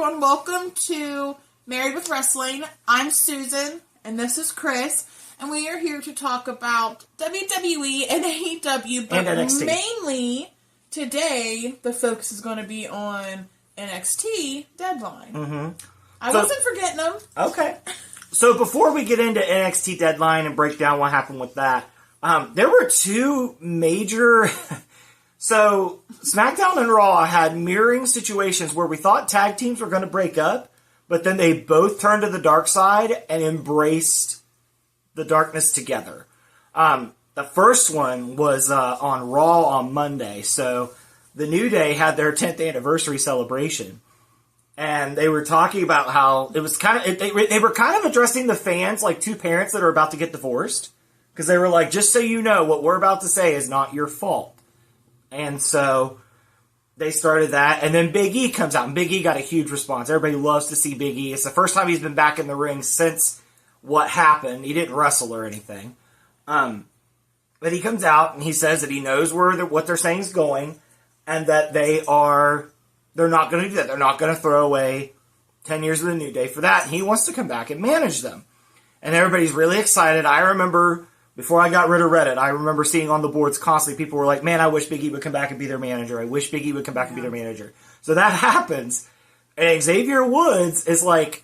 everyone. Welcome to Married with Wrestling. I'm Susan, and this is Chris, and we are here to talk about WWE and AEW, but and NXT. Mainly today, the focus is going to be on NXT Deadline. Mm-hmm. I wasn't forgetting them. Okay. So before we get into NXT Deadline and break down what happened with that, there were two major... So, SmackDown and Raw had mirroring situations where we thought tag teams were going to break up, but then they both turned to the dark side and embraced the darkness together. The first one was on Raw on Monday. So, the New Day had their 10th anniversary celebration. And they were talking about how it was kind of... They were kind of addressing the fans like two parents that are about to get divorced. Because they were like, just so you know, what we're about to say is not your fault. And so they started that. And then Big E comes out. And Big E got a huge response. Everybody loves to see Big E. It's the first time he's been back in the ring since what happened. He didn't wrestle or anything. But he comes out and he says that he knows what they're saying is going. And that they're not going to do that. They're not going to throw away 10 years of the New Day for that. And he wants to come back and manage them. And everybody's really excited. I remember... Before I got rid of Reddit, I remember seeing on the boards constantly people were like, man, I wish Big E would come back and be their manager. I wish Big E would come back and be their manager. So that happens. And Xavier Woods is like,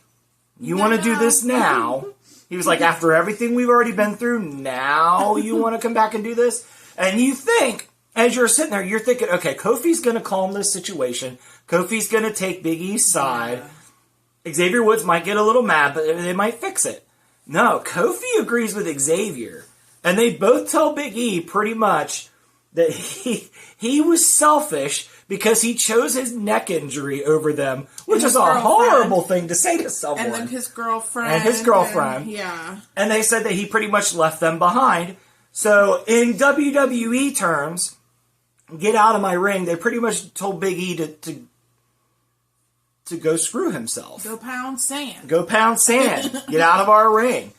you want to do this now? He was like, after everything we've already been through, now you want to come back and do this? And you think, as you're sitting there, you're thinking, okay, Kofi's going to calm this situation. Kofi's going to take Big E's side. Yeah. Xavier Woods might get a little mad, but they might fix it. No, Kofi agrees with Xavier. And they both tell Big E pretty much that he was selfish because he chose his neck injury over them, which is a horrible thing to say to someone. And then his girlfriend. Yeah. And they said that he pretty much left them behind. So in WWE terms, get out of my ring, they pretty much told Big E to go screw himself. Go pound sand. Get out of our ring.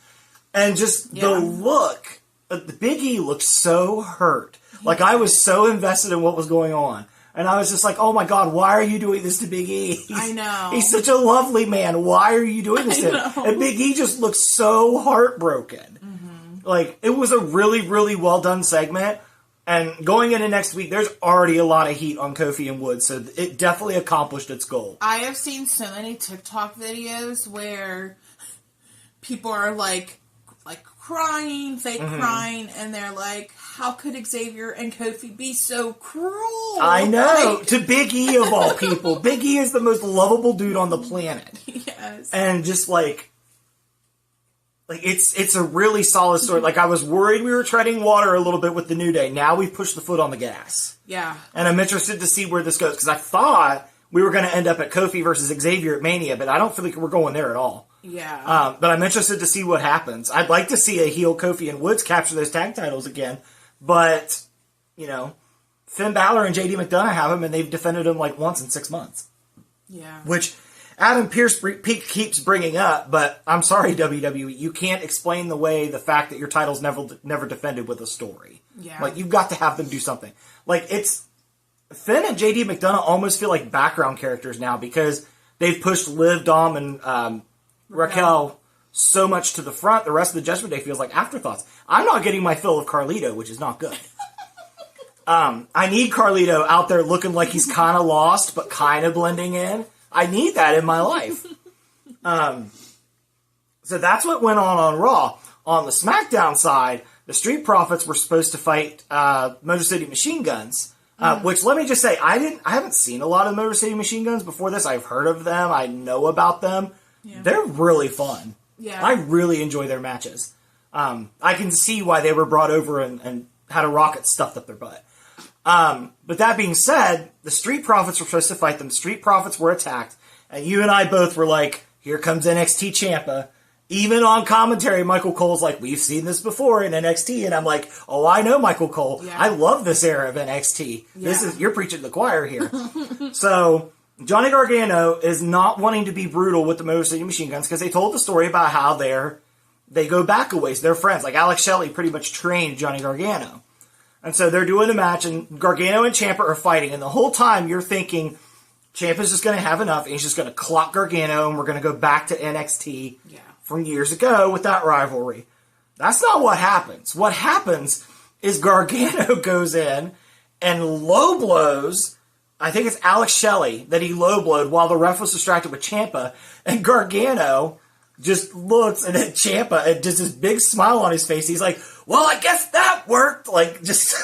And just the look... The Big E looked so hurt. Like, I was so invested in what was going on. And I was just like, oh my God, why are you doing this to Big E? I know. He's such a lovely man. Why are you doing this to him? And Big E just looked so heartbroken. Mm-hmm. Like, it was a really, really well done segment. And going into next week, there's already a lot of heat on Kofi and Woods. So it definitely accomplished its goal. I have seen so many TikTok videos where people are like crying, fake crying, and they're like, how could Xavier and Kofi be so cruel? I know, to Big E of all people. Big E is the most lovable dude on the planet. Yes. And just like it's a really solid story. Like, I was worried we were treading water a little bit with the New Day. Now we've pushed the foot on the gas. Yeah. And I'm interested to see where this goes, because I thought we were going to end up at Kofi versus Xavier at Mania, but I don't feel like we're going there at all. Yeah. But I'm interested to see what happens. I'd like to see a heel Kofi and Woods capture those tag titles again. But, Finn Balor and JD McDonough have them, and they've defended them like once in 6 months. Yeah. Which Adam Pearce keeps bringing up, but I'm sorry, WWE. You can't explain the fact that your title's never defended with a story. Yeah. Like, you've got to have them do something. Like, Finn and JD McDonough almost feel like background characters now because they've pushed Liv, Dom, and Raquel so much to the front. The rest of the Judgment Day feels like afterthoughts. I'm not getting my fill of Carlito, which is not good. I need Carlito out there looking like he's kind of lost, but kind of blending in. I need that in my life. So that's what went on Raw. On the SmackDown side, the Street Profits were supposed to fight Motor City Machine Guns. Which, let me just say, I haven't seen a lot of Motor City Machine Guns before this. I've heard of them. I know about them. Yeah. They're really fun. Yeah. I really enjoy their matches. I can see why they were brought over and had a rocket stuffed up their butt. But that being said, the Street Profits were supposed to fight them. The Street Profits were attacked. And you and I both were like, here comes NXT Ciampa. Even on commentary, Michael Cole's like, we've seen this before in NXT. And I'm like, oh, I know Michael Cole. Yeah. I love this era of NXT. Yeah. You're preaching to the choir here. So, Johnny Gargano is not wanting to be brutal with the Motor City Machine Guns because they told the story about how they go back a ways. They're friends. Like, Alex Shelley pretty much trained Johnny Gargano. And so they're doing the match, and Gargano and Ciampa are fighting. And the whole time you're thinking, Ciampa's just going to have enough, and he's just going to clock Gargano, and we're going to go back to NXT from years ago with that rivalry. That's not what happens. What happens is Gargano goes in and low blows, I think it's Alex Shelley that he low blowed while the ref was distracted with Ciampa, and Gargano just looks and at Ciampa and just this big smile on his face. He's like, well, I guess that worked. Like, just...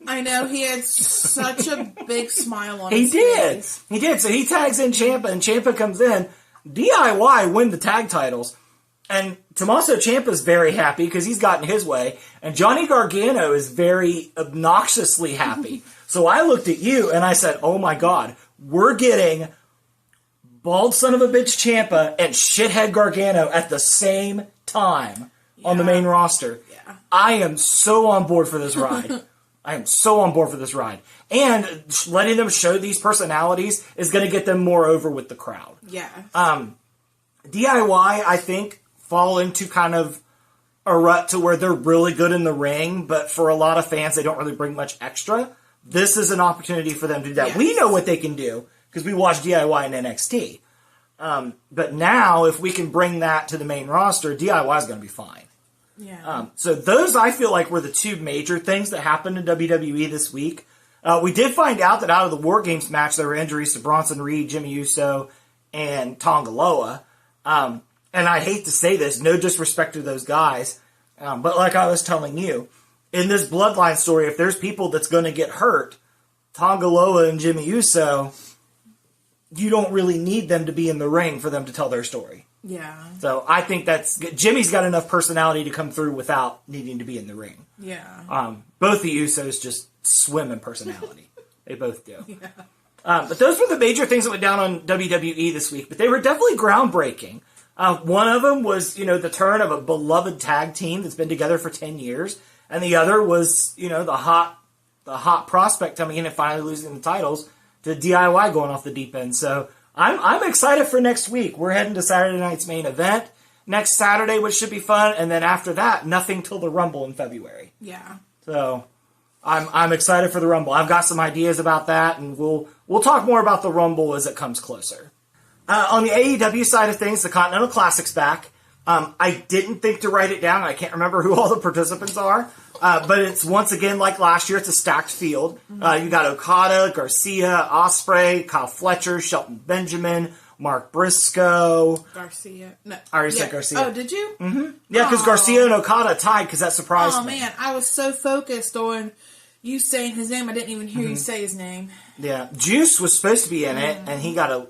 I know, he had such a big smile on his face. He did. So he tags in Ciampa, and Ciampa comes in. DIY win the tag titles. And Tommaso Ciampa's very happy because he's gotten his way. And Johnny Gargano is very obnoxiously happy. So I looked at you and I said, oh my God, we're getting bald son of a bitch Ciampa and shithead Gargano at the same time on the main roster. Yeah. I am so on board for this ride. I am so on board for this ride. And letting them show these personalities is going to get them more over with the crowd. Yeah. DIY, I think, fall into kind of a rut to where they're really good in the ring, but for a lot of fans, they don't really bring much extra. This is an opportunity for them to do that. Yes. We know what they can do because we watch DIY in NXT. But now, if we can bring that to the main roster, DIY is going to be fine. Yeah. So those, I feel like, were the two major things that happened in WWE this week. We did find out that out of the War Games match, there were injuries to Bronson Reed, Jimmy Uso, and Tonga Loa. And I hate to say this, no disrespect to those guys, but like I was telling you, in this Bloodline story, if there's people that's going to get hurt, Tonga Loa and Jimmy Uso, you don't really need them to be in the ring for them to tell their story. Yeah. So I think Jimmy's got enough personality to come through without needing to be in the ring. Yeah. Both the Usos just swim in personality. They both do. Yeah. But those were the major things that went down on WWE this week. But they were definitely groundbreaking. One of them was, the turn of a beloved tag team that's been together for 10 years. And the other was, the hot prospect coming in and finally losing the titles to DIY going off the deep end. So I'm excited for next week. We're heading to Saturday night's main event next Saturday, which should be fun. And then after that, nothing till the Rumble in February. Yeah. So I'm excited for the Rumble. I've got some ideas about that, and we'll talk more about the Rumble as it comes closer. On the AEW side of things, the Continental Classic's back. I didn't think to write it down. I can't remember who all the participants are. But it's once again, like last year, it's a stacked field. You got Okada, Garcia, Ospreay, Kyle Fletcher, Shelton Benjamin, Mark Briscoe. Garcia. No. I already said Garcia. Oh, did you? Mm-hmm. Yeah, because Garcia and Okada tied because that surprised me. Oh, man. I was so focused on you saying his name, I didn't even hear you say his name. Yeah. Juice was supposed to be in it, and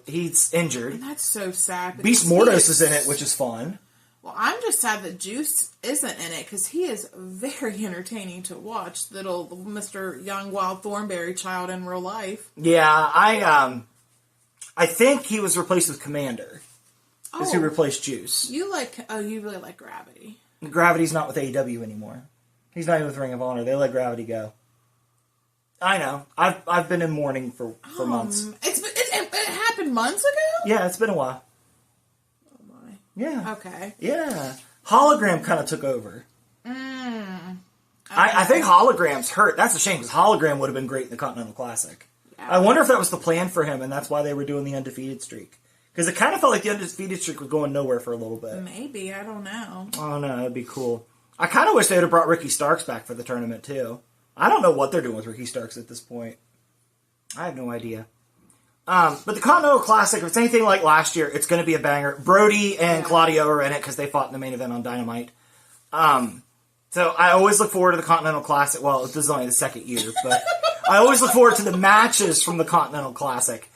he's injured. And that's so sad. Beast Mordos is in it, which is fun. Well, I'm just sad that Juice isn't in it because he is very entertaining to watch. Little Mr. Young Wild Thornberry child in real life. Yeah, I think he was replaced with Commander. Because he replaced Juice. You really like Gravity. Gravity's not with AEW anymore. He's not even with Ring of Honor. They let Gravity go. I know. I've been in mourning for months. It happened months ago? Yeah, it's been a while. Oh my. Yeah. Okay. Yeah. Hologram kind of took over. I think Hologram's hurt. That's a shame because Hologram would have been great in the Continental Classic. Yeah. I wonder if that was the plan for him and that's why they were doing the undefeated streak. Because it kind of felt like the undefeated streak was going nowhere for a little bit. Maybe. I don't know. Oh, no. That'd be cool. I kind of wish they would have brought Ricky Starks back for the tournament, too. I don't know what they're doing with Ricky Starks at this point. I have no idea. But the Continental Classic, if it's anything like last year, it's going to be a banger. Brody and Claudio are in it because they fought in the main event on Dynamite. So I always look forward to the Continental Classic. Well, this is only the second year, but I always look forward to the matches from the Continental Classic.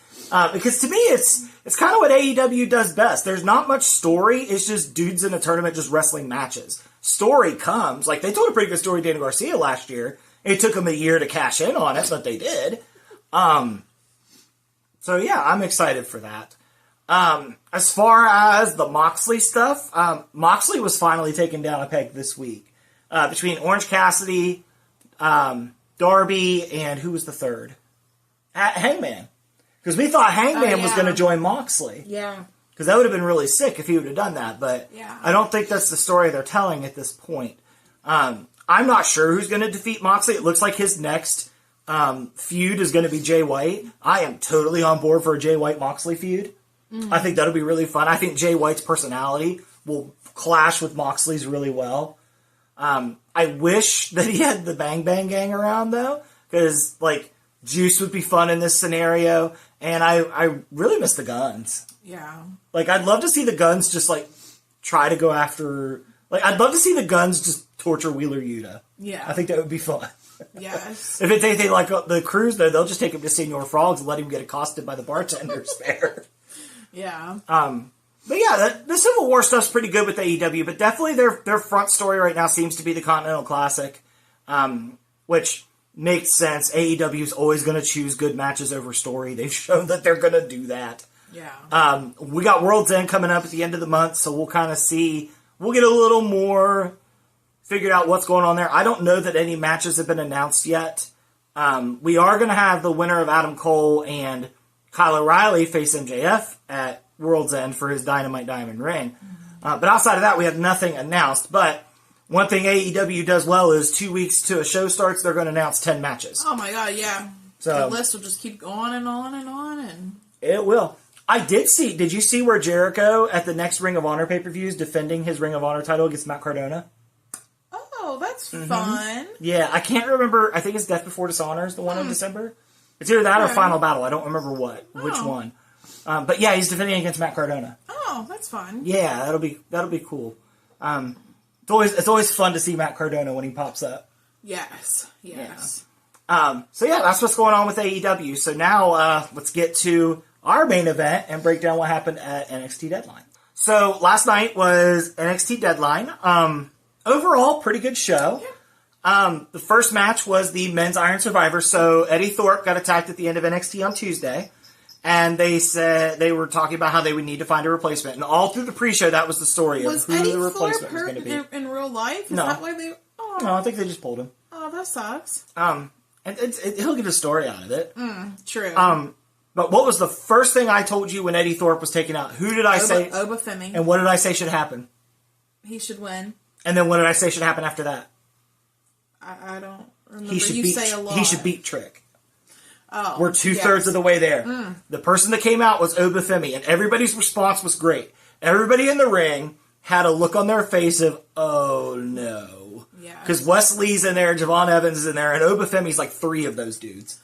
Because to me, it's kind of what AEW does best. There's not much story. It's just dudes in a tournament just wrestling matches. Story comes. Like, they told a pretty good story to Daniel Garcia last year. It took them a year to cash in on it, but they did. So, yeah, I'm excited for that. As far as the Moxley stuff, Moxley was finally taken down a peg this week. Between Orange Cassidy, Darby, and who was the third? Hangman. Because we thought Hangman was going to join Moxley. Yeah. Because that would have been really sick if he would have done that. But I don't think that's the story they're telling at this point. I'm not sure who's going to defeat Moxley. It looks like his next feud is going to be Jay White. I am totally on board for a Jay White-Moxley feud. I think that'll be really fun. I think Jay White's personality will clash with Moxley's really well. I wish that he had the Bang Bang Gang around, though, because, like, Juice would be fun in this scenario, and I really miss the Guns. Yeah. Like, I'd love to see the Guns just, like, try to go after... Like, I'd love to see the Guns just torture Wheeler Yuta. Yeah. I think that would be fun. Yes. If they like the cruise, though, they'll just take him to Senor Frogs and let him get accosted by the bartenders there. Yeah. But yeah, the Civil War stuff's pretty good with AEW, but definitely their front story right now seems to be the Continental Classic, which makes sense. AEW is always going to choose good matches over story. They've shown that they're going to do that. Yeah. We got World's End coming up at the end of the month, so we'll kind of see. We'll get a little more figured out what's going on there. I don't know that any matches have been announced yet. We are going to have the winner of Adam Cole and Kyle O'Reilly face MJF at World's End for his Dynamite Diamond ring. But outside of that, we have nothing announced. But one thing AEW does well is 2 weeks to a show starts, they're going to announce 10 matches. Oh my god, yeah. So the list will just keep going and on and on. And it will. Did you see where Jericho at the next Ring of Honor pay-per-view is defending his Ring of Honor title against Matt Cardona? Oh, that's fun. Yeah, I can't remember. I think it's Death Before Dishonor is the one in December. It's either that or Final Battle. I don't remember which one. But yeah, he's defending against Matt Cardona. Oh, that's fun. Yeah, that'll be cool. It's always fun to see Matt Cardona when he pops up. Yes. Yeah. So yeah, that's what's going on with AEW. So now let's get to our main event and break down what happened at NXT Deadline. So last night was NXT Deadline. Overall, pretty good show. Yeah. The first match was the Men's Iron Survivor. So Eddie Thorpe got attacked at the end of NXT on Tuesday. And they said they were talking about how they would need to find a replacement. And all through the pre-show, that was the story of who Eddie the replacement Thorpe was going to be. In real life? Is No. that why they... Oh. No, I think they just pulled him. Oh, that sucks. And he'll get a story out of it. True. But what was the first thing I told you when Eddie Thorpe was taken out? Who did I say? Oba Femi. And what did I say should happen? He should win. And then what did I say should happen after that? I don't remember. He should say a lot. He should beat Trick. Oh, We're 2/3 of the way there. The person that came out was Oba Femi, and everybody's response was great. Everybody in the ring had a look on their face of, oh no. Yeah. Because Wes Lee's in there, Javon Evans is in there, and Oba Femi's like 3 of those dudes.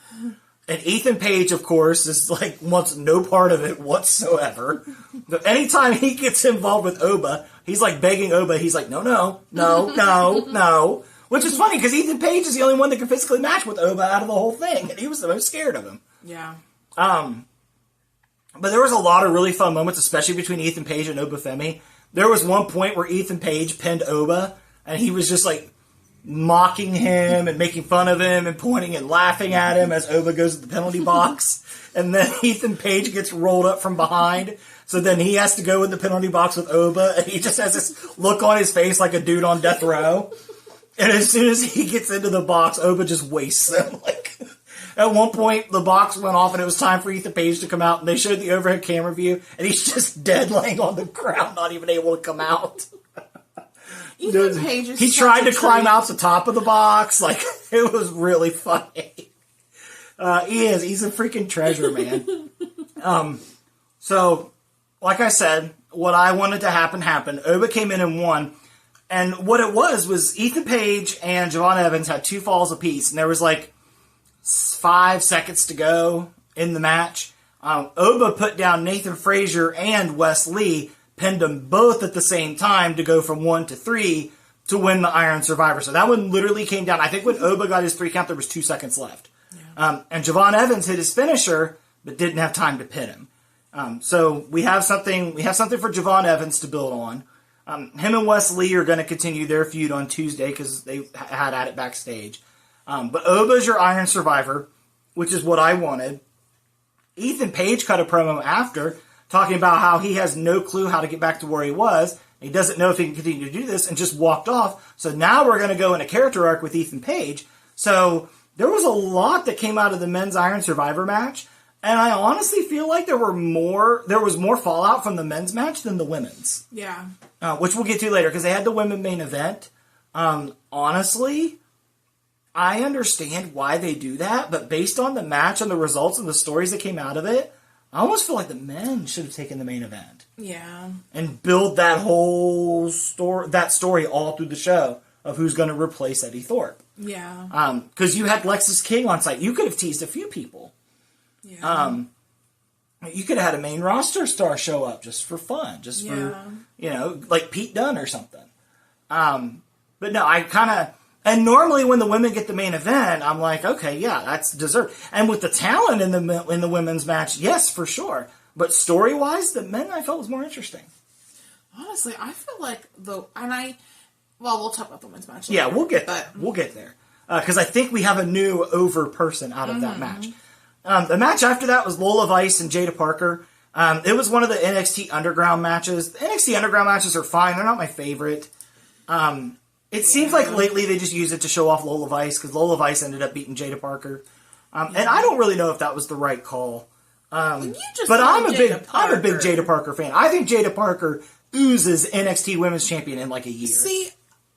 And Ethan Page, of course, is like wants no part of it whatsoever. But anytime he gets involved with Oba, he's like begging Oba. He's like, no. Which is funny because Ethan Page is the only one that can physically match with Oba out of the whole thing, and he was the most scared of him. Yeah. But there was a lot of really fun moments, especially between Ethan Page and Oba Femi. There was one point where Ethan Page pinned Oba, and he was just like mocking him and making fun of him and pointing and laughing at him as Oba goes to the penalty box. And then Ethan Page gets rolled up from behind. So then he has to go in the penalty box with Oba, and he just has this look on his face like a dude on death row. And as soon as he gets into the box, Oba just wastes him. Like, at one point, the box went off, and it was time for Ethan Page to come out, and they showed the overhead camera view, and he's just dead laying on the ground, not even able to come out. Ethan Page is he tried to climb out the top of the box. Like, it was really funny. He's a freaking treasure, man. So, like I said, what I wanted to happen happened. Oba came in and won. And what it was Ethan Page and Javon Evans had 2 falls apiece. And there was like 5 seconds to go in the match. Oba put down Nathan Frazier and Wes Lee, pinned them both at the same time to go from 1 to 3 to win the Iron Survivor. So that one literally came down. I think when Oba got his 3 count, there was 2 seconds left. Yeah. And Javon Evans hit his finisher, but didn't have time to pin him. So we have something for Javon Evans to build on. Him and Wes Lee are going to continue their feud on Tuesday because they had at it backstage. But Oba's your Iron Survivor, which is what I wanted. Ethan Page cut a promo after, talking about how he has no clue how to get back to where he was. He doesn't know if he can continue to do this, and just walked off. So now we're going to go in a character arc with Ethan Page. So there was a lot that came out of the Men's Iron Survivor match, and I honestly feel like there was more fallout from the men's match than the women's. Yeah. Which Which we'll get to later, because they had the women main event. Honestly, I understand why they do that, but based on the match and the results and the stories that came out of it, I almost feel like the men should have taken the main event. Yeah. And build that whole story all through the show of who's going to replace Eddie Thorpe. Yeah. Because you had Lexis King on site. You could have teased a few people. Yeah. You could have had a main roster star show up just for fun. Just for, like Pete Dunne or something. But no, I kind of... And normally when the women get the main event, I'm like, okay, yeah, that's deserved. And with the talent in the women's match, yes, for sure. But story-wise, the men I felt was more interesting. Honestly, I feel like we'll talk about the women's match later. Yeah, we'll get there. We'll get there. Because I think we have a new over person out of that match. The match after that was Lola Vice and Jada Parker. It was one of the NXT Underground matches. The NXT Underground matches are fine. They're not my favorite. It seems like lately they just use it to show off Lola Vice, because Lola Vice ended up beating Jada Parker. And I don't really know if that was the right call. But I'm a big Jada Parker fan. I think Jada Parker oozes NXT Women's Champion in like a year. See,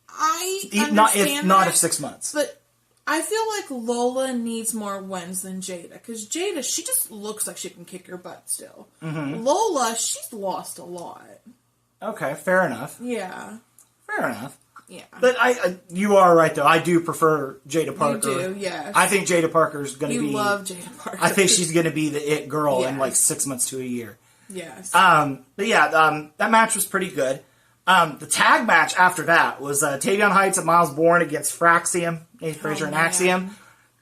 I understand not if 6 months. But I feel like Lola needs more wins than Jada, because Jada, she just looks like she can kick her butt still. Mm-hmm. Lola, she's lost a lot. Okay, fair enough. Yeah. Fair enough. Yeah. But you are right, though. I do prefer Jada Parker. You do, yes. I think Jada Parker's going to be... You love Jada Parker. I think she's going to be the it girl in like 6 months to a year. Yes. But yeah, that match was pretty good. The tag match after that was Tavion Heights and Miles Bourne against Fraxium, Nathan Frazier and Axiom.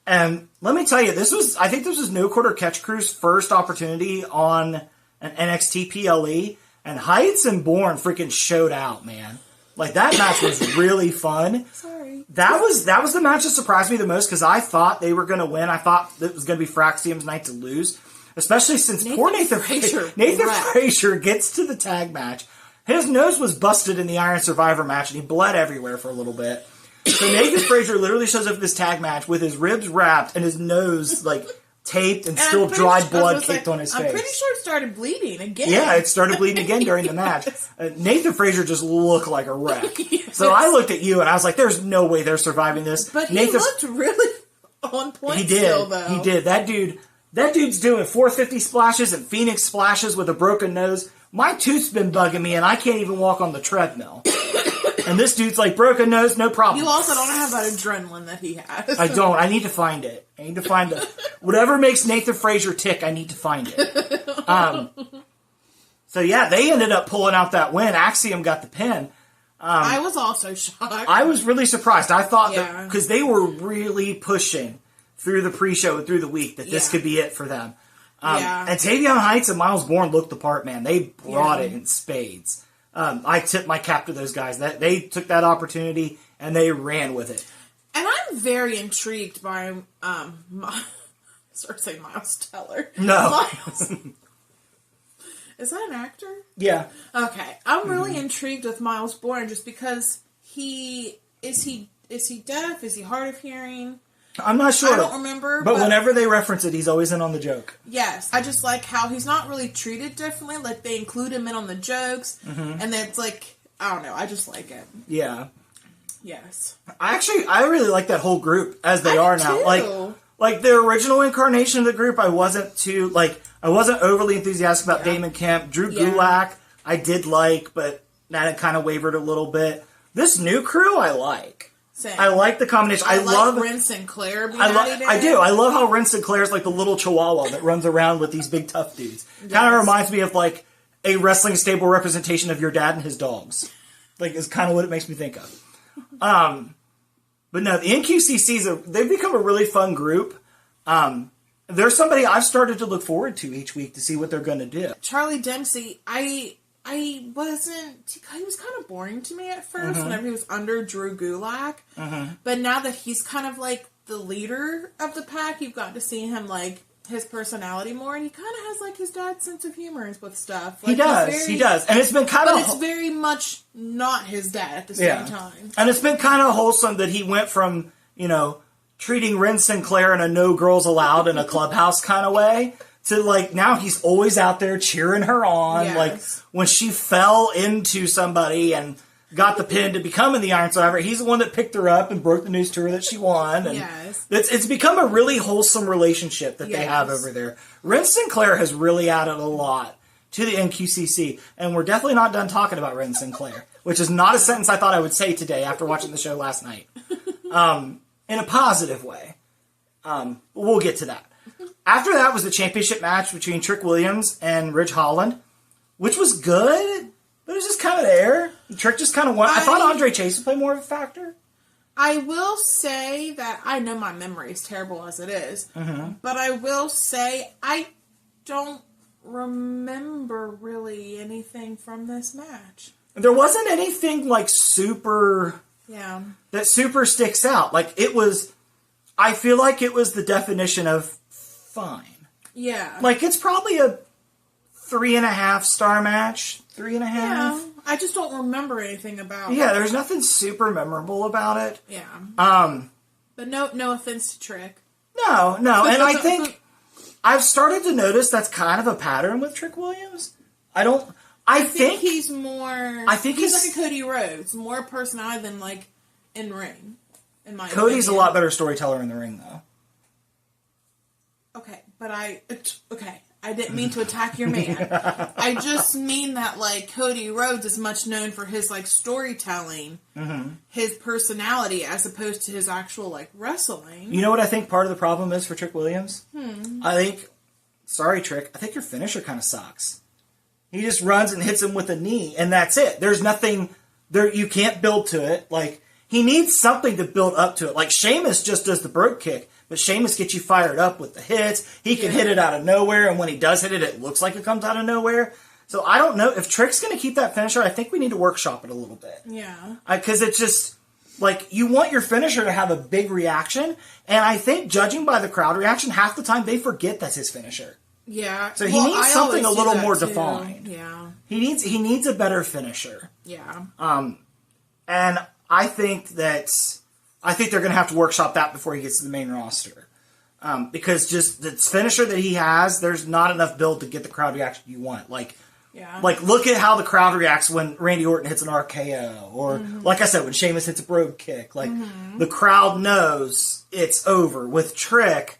And let me tell you, I think this was No Quarter Catch Crew's first opportunity on an NXT PLE, and Heights and Bourne freaking showed out, man. Like, that match was really fun. Sorry. That was the match that surprised me the most, because I thought they were going to win. I thought it was going to be Fraxium's night to lose, especially since poor Nathan Frazier gets to the tag match. His nose was busted in the Iron Survivor match, and he bled everywhere for a little bit. So Nathan Frazier literally shows up at this tag match with his ribs wrapped and his nose, like, taped and still dried blood caked on his face. I'm pretty sure it started bleeding again. Yeah, it started bleeding again during the match. Nathan Frazier just looked like a wreck. Yes. So I looked at you and I was like, there's no way they're surviving this. But he looked really on point. He did. Still, though. He did. That dude's doing 450 splashes and Phoenix splashes with a broken nose. My tooth's been bugging me and I can't even walk on the treadmill. And this dude's like, broken nose, no problem. You also don't have that adrenaline that he has. I don't. I need to find it. I need to find it. Whatever makes Nathan Frazier tick, I need to find it. So yeah, they ended up pulling out that win. Axiom got the pin. I was also shocked. I was really surprised. I thought that, because they were really pushing through the pre-show and through the week that this could be it for them. And Tavion Heights and Miles Bourne looked the part, man. They brought it in spades. I tip my cap to those guys. They took that opportunity and they ran with it. And I'm very intrigued by start saying Miles Teller. No. Miles. Is that an actor? Yeah. Okay. I'm really intrigued with Miles Bourne just because is he deaf? Is he hard of hearing? I'm not sure. I don't remember. But whenever they reference it, he's always in on the joke. Yes. I just like how he's not really treated differently. Like, they include him in on the jokes. Mm-hmm. And it's like, I don't know. I just like it. Yeah. Yes. I really like that whole group as they are now. Too. Like the original incarnation of the group, I wasn't overly enthusiastic about Damon Kemp. Drew Gulak, I did like, but that kind of wavered a little bit. This new crew, I like. Same. I like the combination. I love Ren Sinclair being I do. I love how Ren Sinclair's like the little chihuahua that runs around with these big tough dudes. Yes. Kind of reminds me of like a wrestling stable representation of your dad and his dogs. Like, is kind of what it makes me think of. But no, the NQCCs, they've become a really fun group. They're somebody I've started to look forward to each week to see what they're going to do. Charlie Dempsey, he was kind of boring to me at first whenever he was under Drew Gulak. Mm-hmm. But now that he's kind of like the leader of the pack, you've got to see him like his personality more, and he kind of has like his dad's sense of humor with stuff. Like, he does. And it's been kind of... But it's very much not his dad at the same time. And it's been kind of wholesome that he went from, treating Ren Sinclair in a no girls allowed in a clubhouse kind of way to like now he's always out there cheering her on. Yes. Like when she fell into somebody and got the pin to becoming the Iron Survivor. He's the one that picked her up and broke the news to her that she won. And yes. it's become a really wholesome relationship that they have over there. Ren Sinclair has really added a lot to the NQCC, and we're definitely not done talking about Ren Sinclair, which is not a sentence I thought I would say today after watching the show last night. In a positive way. We'll get to that. After that was the championship match between Trick Williams and Ridge Holland, which was good, but it was just kind of there. Trick just kind of won. I thought Andre Chase would play more of a factor. I will say that I know my memory is terrible as it is, but I will say I don't remember really anything from this match. There wasn't anything like super... Yeah. That super sticks out. Like, it was... I feel like it was the definition of fine. Yeah. Like, it's probably a 3.5 star match. 3.5. Yeah. I just don't remember anything about it. Yeah, there's nothing super memorable about it. Yeah. But no offense to Trick. No. And I think I've started to notice that's kind of a pattern with Trick Williams. I think he's more... I think he's like a Cody Rhodes. More personality than, like, in ring. In my Cody's opinion. a lot better storyteller in the ring, though. Okay, but I didn't mean to attack your man. I just mean that, like, Cody Rhodes is much known for his, like, storytelling, his personality, as opposed to his actual, like, wrestling. You know what I think part of the problem is for Trick Williams? I think... Sorry, Trick. I think your finisher kind of sucks. He just runs and hits him with a knee, and that's it. There's nothing... You can't build to it. Like, he needs something to build up to it. Like, Sheamus just does the brogue kick, but Sheamus gets you fired up with the hits. He can hit it out of nowhere, and when he does hit it, it looks like it comes out of nowhere. So I don't know. If Trick's going to keep that finisher, I think we need to workshop it a little bit. Yeah. Because it's just... Like, you want your finisher to have a big reaction, and I think, judging by the crowd reaction, half the time they forget that's his finisher. Yeah. So he needs something a little more too. defined. Yeah. He needs a better finisher. Yeah. And I think they're going to have to workshop that before he gets to the main roster. Because just the finisher that he has, there's not enough build to get the crowd reaction you want. Like, look at how the crowd reacts when Randy Orton hits an RKO. Or, like I said, when Sheamus hits a brogue kick. Like, the crowd knows it's over. With Trick,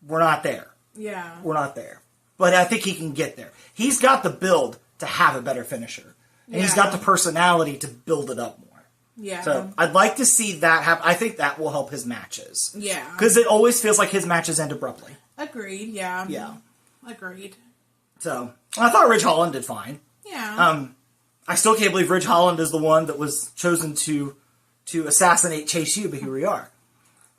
we're not there. Yeah. We're not there. But I think he can get there. He's got the build to have a better finisher. And he's got the personality to build it up more. Yeah. So I'd like to see that happen. I think that will help his matches. Yeah. Because it always feels like his matches end abruptly. Agreed, yeah. Yeah. Agreed. So, I thought Ridge Holland did fine. Yeah. I still can't believe Ridge Holland is the one that was chosen to assassinate Chase U, but here we are.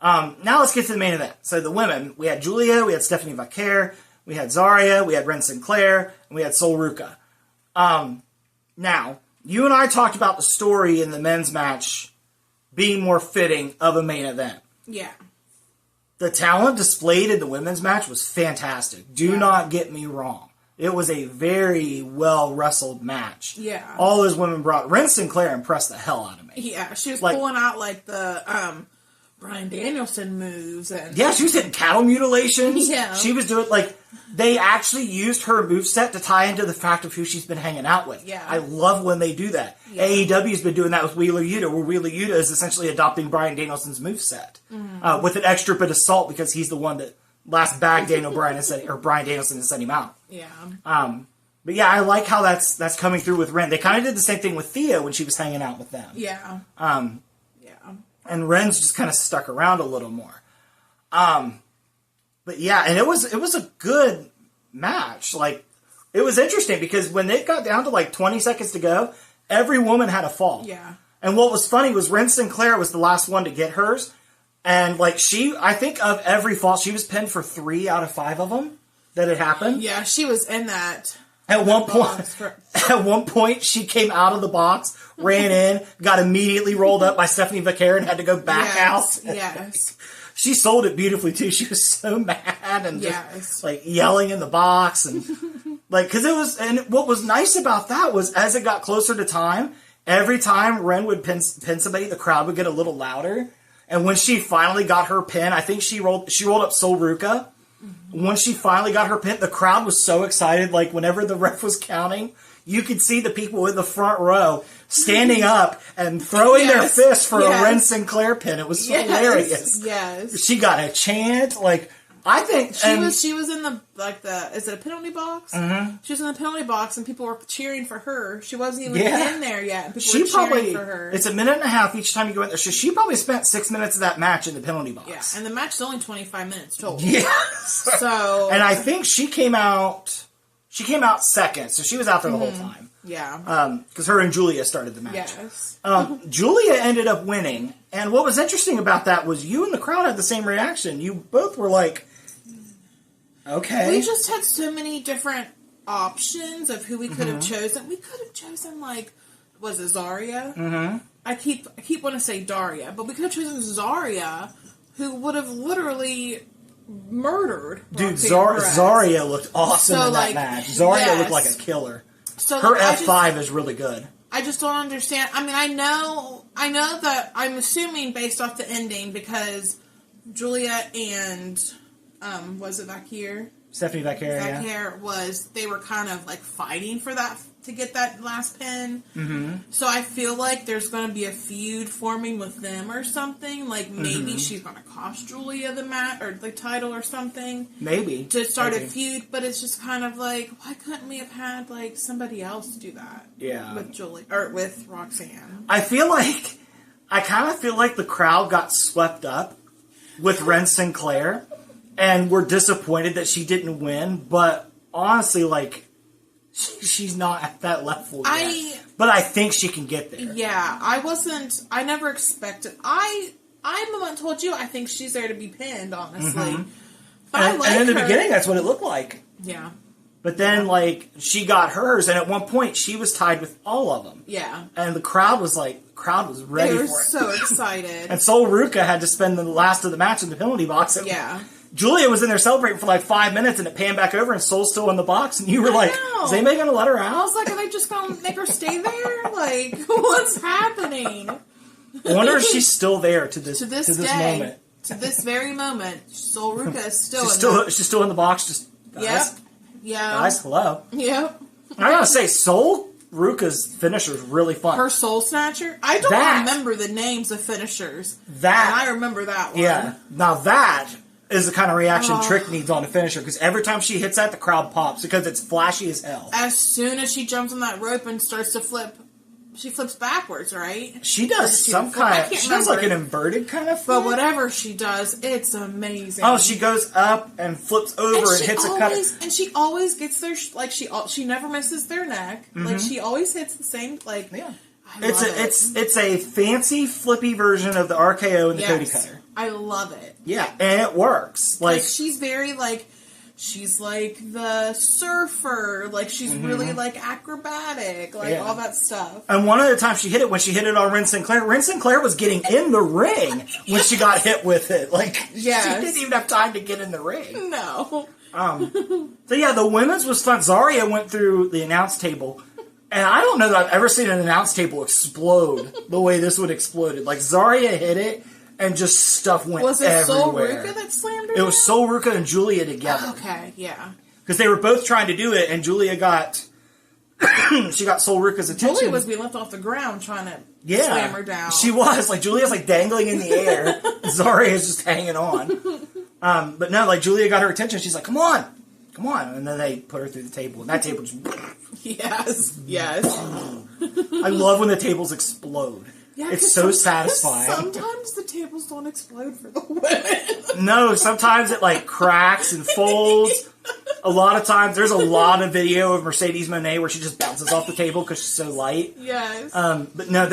Now let's get to the main event. So the women, we had Julia, we had Stephanie Vaquer, we had Zarya, we had Ren Sinclair, and we had Sol Ruca. Now, you and I talked about the story in the men's match being more fitting of a main event. Yeah. The talent displayed in the women's match was fantastic. Do not get me wrong. It was a very well-wrestled match. Yeah. All those women brought... Ren Sinclair impressed the hell out of me. Yeah, she was pulling out, like, the Bryan Danielson moves. And yeah, she was hitting cattle mutilations. Yeah. She was doing, like... They actually used her moveset to tie into the fact of who she's been hanging out with. Yeah. I love when they do that. Yeah. AEW's been doing that with Wheeler Yuta, where Wheeler Yuta is essentially adopting Bryan Danielson's moveset. With an extra bit of salt, because he's the one that last bagged Bryan Danielson and sent him out. Yeah. But yeah, I like how that's coming through with Ren. They kind of did the same thing with Thea when she was hanging out with them. Yeah. And Ren's just kind of stuck around a little more. But yeah, and it was a good match. Like, it was interesting because when it got down to like 20 seconds to go, every woman had a fall. Yeah. And what was funny was Ren Sinclair was the last one to get hers. And like I think of every fall, she was pinned for 3 out of 5 of them that had happened. Yeah, she was in that. At one point, she came out of the box, ran in, got immediately rolled up by Stephanie Vaquer and had to go back out. Yes. She sold it beautifully too. She was so mad and just like yelling in the box and like, because it was, and what was nice about that was as it got closer to time, every time Ren would pin somebody, the crowd would get a little louder. And when she finally got her pin, I think she rolled up Sol Ruca, Once she finally got her pin, the crowd was so excited. Like, whenever the ref was counting, you could see the people in the front row standing up and throwing their fists for a Ren Sinclair pin. It was hilarious. Yes. She got a chant. Like, I think she was in the is it a penalty box? Mm-hmm. She was in the penalty box and people were cheering for her. She wasn't even in there yet. And people were cheering for her. It's a minute and a half each time you go in there. So she probably spent 6 minutes of that match in the penalty box. Yeah, and the match is only 25 minutes total. Yeah. So and I think she came out second, so she was out there the whole time. Yeah. Because her and Julia started the match. Yes. Julia ended up winning, and what was interesting about that was you and the crowd had the same reaction. You both were like, okay. We just had so many different options of who we could have chosen. We could have chosen, was it Zarya? Mm-hmm. I keep wanting to say Daria, but we could have chosen Zarya, who would have literally murdered Dude, Zarya looked awesome in that match. Zarya looked like a killer. So her F5 is really good. I just don't understand. I mean, I know that I'm assuming based off the ending because Julia and was it Vaquer? Stephanie Vaquer, they were kind of fighting for that to get that last pin. Mm-hmm. So I feel like there's going to be a feud forming with them or something. Maybe she's going to cost Julia the match or the title or something. Maybe to start a feud, but it's just kind of why couldn't we have had somebody else do that? Yeah, with Julia or with Roxanne. I kind of feel like the crowd got swept up with Ren Sinclair. And we're disappointed that she didn't win, but honestly, she's not at that level yet. But I think she can get there. Yeah, I never expected. I the one told you, I think she's there to be pinned, honestly. Mm-hmm. But and in the beginning, that's what it looked like. Yeah. But then, she got hers, and at one point, she was tied with all of them. Yeah. And the crowd was ready for it. They were so excited. And Sol Ruca had to spend the last of the match in the penalty box. Yeah. Julia was in there celebrating for 5 minutes, and it panned back over, and Sol's still in the box, and you were like, is anybody going to let her out? I was like, are they just going to make her stay there? What's happening? I wonder if she's still there to this moment. To this very moment, Sol Ruca is she's still in the box, just, guys. Yep. Yeah. Guys, hello. Yep. I gotta say, Sol Ruca's finisher is really fun. Her Soul Snatcher? I don't remember the names of finishers. And I remember that one. Yeah. Now that is the kind of reaction Trick needs on a finisher, because every time she hits that, the crowd pops, because it's flashy as hell. As soon as she jumps on that rope and starts to flip, she flips backwards, right? She does she does an inverted kind of flip. But whatever she does, it's amazing. Oh, she goes up and flips over and hits a cut. And she always gets there, she never misses their neck. Mm-hmm. She always hits the same, yeah. It's a fancy, flippy version of the RKO and the Cody Cutter. I love it. Yeah, and it works. She's very she's the surfer. She's really acrobatic. All that stuff. And one of the times she hit it, when she hit it on Ren Sinclair was getting in the ring when she got hit with it. She didn't even have time to get in the ring. No. So yeah, the women's was fun. Zarya went through the announce table. And I don't know that I've ever seen an announce table explode the way this one exploded. Zarya hit it, and just stuff went everywhere. Was it Sol Ruca that slammed her? It was Sol Ruca and Julia together. Okay, yeah. Because they were both trying to do it, and Julia got... she got Sol Ruca's attention. Julia was being left off the ground trying to slam her down. She was. Julia's dangling in the air. Zarya's just hanging on. But no, Julia got her attention. She's like, come on. And then they put her through the table, and that table just... Yes. I love when the tables explode. Yeah, it's so satisfying. Sometimes the tables don't explode for the women. No, sometimes it cracks and folds. A lot of times, there's a lot of video of Mercedes Moné where she just bounces off the table because she's so light. Yes. But no,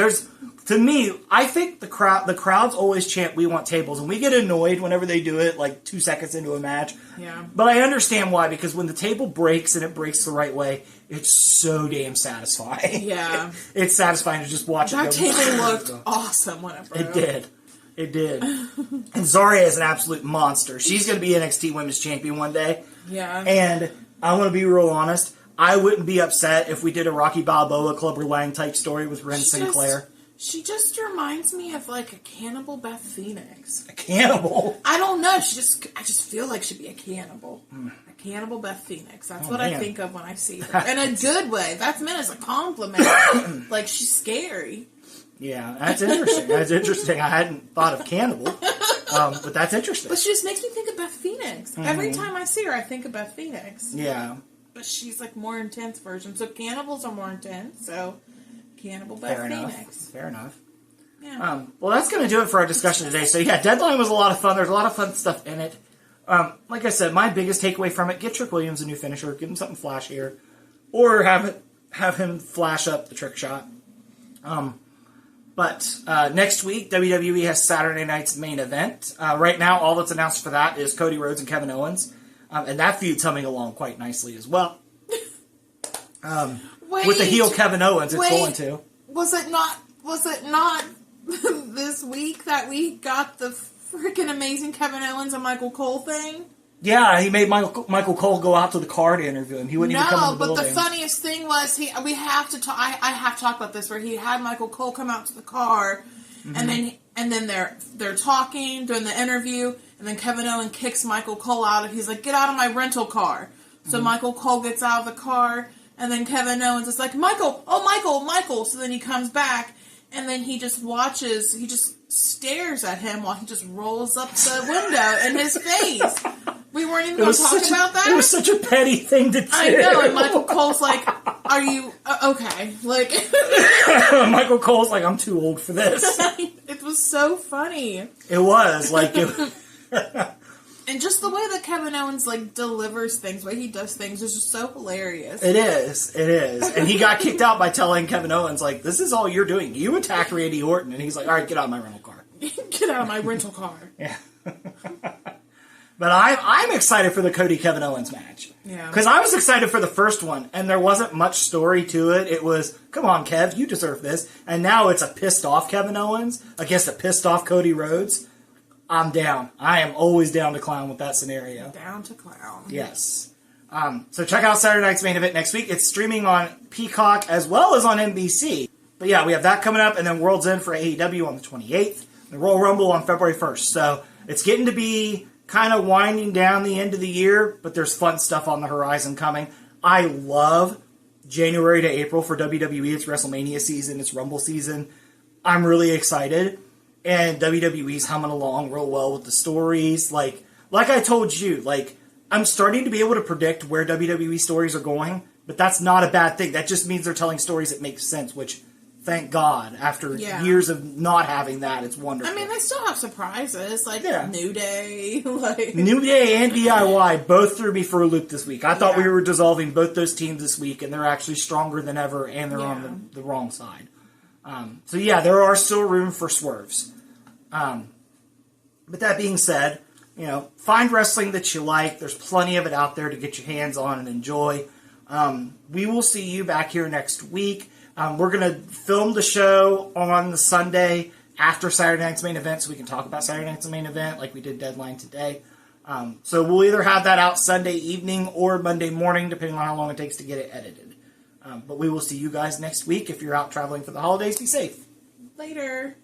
to me, I think the crowds always chant, "We want tables," and we get annoyed whenever they do it 2 seconds into a match. Yeah. But I understand why, because when the table breaks and it breaks the right way, it's so damn satisfying. Yeah. It's satisfying to just watch that it go. That table looked awesome whenever it did. It did. And Zarya is an absolute monster. She's going to be NXT Women's Champion one day. Yeah. And I want to be real honest. I wouldn't be upset if we did a Rocky Balboa, Clubber Lang type story with Ren Sinclair. She just reminds me of like a cannibal Beth Phoenix. A cannibal? I don't know. I just feel like she'd be a cannibal. A cannibal Beth Phoenix. That's what I think of when I see her. In a good way. That's meant as a compliment. Like, she's scary. Yeah, that's interesting. That's interesting. I hadn't thought of cannibal. But that's interesting. But she just makes me think of Beth Phoenix. Mm-hmm. Every time I see her, I think of Beth Phoenix. Yeah. But she's like more intense version. So cannibals are more intense. So cannibal Beth Phoenix. Fair enough. Yeah. Well, that's going to do it for our discussion today. So yeah, Deadline was a lot of fun. There's a lot of fun stuff in it. Like I said, my biggest takeaway from it: get Trick Williams a new finisher, give him something flashier, or have him flash up the trick shot. But next week, WWE has Saturday night's main event. Right now, all that's announced for that is Cody Rhodes and Kevin Owens. And that feud's coming along quite nicely as well. With the heel Kevin Owens, it's going to. Was it not this week that we got the freaking amazing Kevin Owens and Michael Cole thing? Yeah, he made Michael Cole go out to the car to interview him. He wouldn't even come in the building. No, but the funniest thing was I have to talk about this, where he had Michael Cole come out to the car, mm-hmm. and then they're talking during the interview, and then Kevin Owens kicks Michael Cole out, and he's like, "Get out of my rental car." So Michael Cole gets out of the car, and then Kevin Owens is like, "Michael, oh Michael." So then he comes back, and then he just stares at him while he just rolls up the window in his face. We weren't even going to talk about that. It was such a petty thing to do. I know, and Michael Cole's like, "Are you okay?" Like, Michael Cole's like, "I'm too old for this." It was so funny. It was like, and just the way that Kevin Owens like delivers things, the way he does things, is just so hilarious. It is, and he got kicked out by telling Kevin Owens like, "This is all you're doing. You attacked Randy Orton," and he's like, "All right, get out of my rental car." Get out of my rental car. Yeah. But I'm excited for the Cody Kevin Owens match. Yeah. Because I was excited for the first one, and there wasn't much story to it. It was, come on, Kev, you deserve this. And now it's a pissed off Kevin Owens against a pissed off Cody Rhodes. I'm down. I am always down to clown with that scenario. Down to clown. Yes. So check out Saturday night's main event next week. It's streaming on Peacock as well as on NBC. But yeah, we have that coming up, and then World's End for AEW on the 28th, and Royal Rumble on February 1st. So it's getting to be kind of winding down the end of the year, but there's fun stuff on the horizon coming. I love January to April for WWE. It's WrestleMania season. It's Rumble season. I'm really excited. And WWE's humming along real well with the stories. Like I told you, I'm starting to be able to predict where WWE stories are going, but that's not a bad thing. That just means they're telling stories that make sense, which, thank God, after years of not having that, it's wonderful. I mean, they still have surprises, New Day. New Day and DIY both threw me for a loop this week. I thought we were dissolving both those teams this week, and they're actually stronger than ever, and they're on the wrong side. So there are still room for swerves. But that being said, find wrestling that you like. There's plenty of it out there to get your hands on and enjoy. We will see you back here next week. We're going to film the show on the Sunday after Saturday night's main event, so we can talk about Saturday night's main event like we did Deadline today. So we'll either have that out Sunday evening or Monday morning, depending on how long it takes to get it edited. But we will see you guys next week. If you're out traveling for the holidays, be safe. Later.